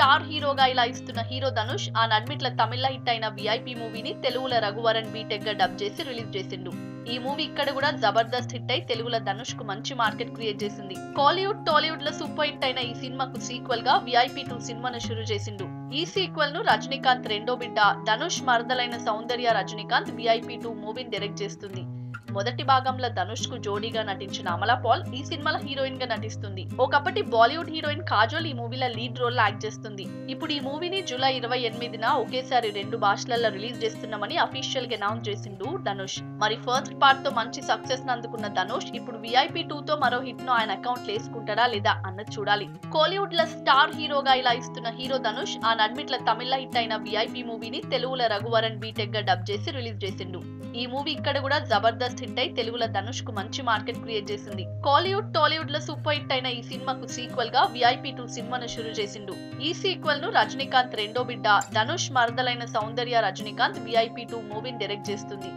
Star హీరోగా ఇలా ఇస్తున్న హీరో ధనుష్ ఆ నడ్మిట్ల తమిళ హిట్ అయిన విఐపి మూవీని తెలుగులో రఘువరన్ బీటెక్ గా డబ్ చేసి రిలీజ్ చేసిండు. ఈ మూవీ ఇక్కడ కూడా జబర్దస్త్ హిట్ అయి తెలుగులో ధనుష్ కు మంచి మార్కెట్ క్రియేట్ చేసింది. కాలీవుడ్ టాలీవుడ్ లో సూపర్ హిట్ అయిన ఈ సినిమాకు సీక్వెల్ గా విఐపి 2 సినిమాను షురూ చేసిండు. ఈ సీక్వెల్ ను రజనీకాంత్ రెండో బిడ్డ ధనుష్ మరదలైన సౌందర్య రజనీకాంత్ విఐపి 2 మూవీని డైరెక్ట్ చేస్తుంది. మొదటి భాగంలో ధనుష్ కు జోడీగా నటించిన అమలా పాల్ ఈ సినిమాలో హీరోయిన్ గా నటిస్తుంది. ఒకప్పటి బాలీవుడ్ హీరోయిన్ కాజోల్ ఈ మూవీలో లీడ్ రోల్ యాక్ట్ చేస్తుంది. ఇప్పుడు ఈ మూవీని జూలై 28న ఒకేసారి 2 భాషలలో రిలీజ్ చేస్తున్నామని అఫీషియల్ గా అనౌన్స్ చేసిండు ధనుష్. మరి ఫస్ట్ పార్ట్ తో మంచి సక్సెస్ అందుకున్న ధనుష్ ఇప్పుడు విఐపి 2 తో మరో హిట్ ను ఆయన అకౌంట్ వేసుకుంటాడా లేదా అన్నది చూడాలి. కోలీవుడ్ లో స్టార్ హీరోగా ఇలా ఇస్తున్న హీరో ధనుష్ ఆ నడ్మిట్ల తమిళ హిట్ అయిన విఐపి మూవీని తెలుగులో రఘువరన్ బీటెక్ గా డబ్ చేసి రిలీజ్ చేసిండు. ఈ మూవీ ఇక్కడ కూడా జబర్దస్త్ హిట్ అయి తెలుగులో ధనుష్ కు మంచి మార్కెట్ క్రియేట్ చేసింది. కాలీవుడ్ టాలీవుడ్ లో సూపర్ హిట్ అయిన ఈ సినిమాకు సీక్వెల్ గా విఐపి 2 సినిమాను షురూ చేసిండు. ఈ సీక్వెల్ ను రజనీకాంత్ రెండో బిడ్డ ధనుష్ మరదలైన సౌందర్య రజనీకాంత్ విఐపి 2 మూవీని డైరెక్ట్ చేస్తుంది.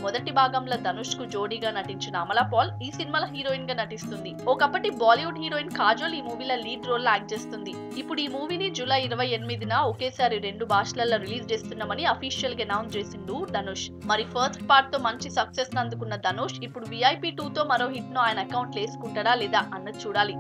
మొదటి భాగంలో ధనుష్ కు జోడీగా నటించిన అమలా పాల్ ఈ సినిమాలో హీరోయిన్ గా నటిస్తుంది. ఒకప్పటి బాలీవుడ్ హీరోయిన్ కాజోల్ ఈ మూవీలో లీడ్ రోల్ యాక్ట్ చేస్తుంది. ఇప్పుడు ఈ మూవీని జూలై 28న ఒకేసారి 2 భాషలలో రిలీజ్ చేస్తున్నామని అఫీషియల్ గా అనౌన్స్ చేసిండు ధనుష్. మరి ఫస్ట్ పార్ట్ తో మంచి సక్సెస్ అందుకున్న ధనుష్ ఇప్పుడు విఐపి 2 తో మరో హిట్ ను ఆయన అకౌంట్ వేసుకుంటాడా లేదా అన్నది చూడాలి.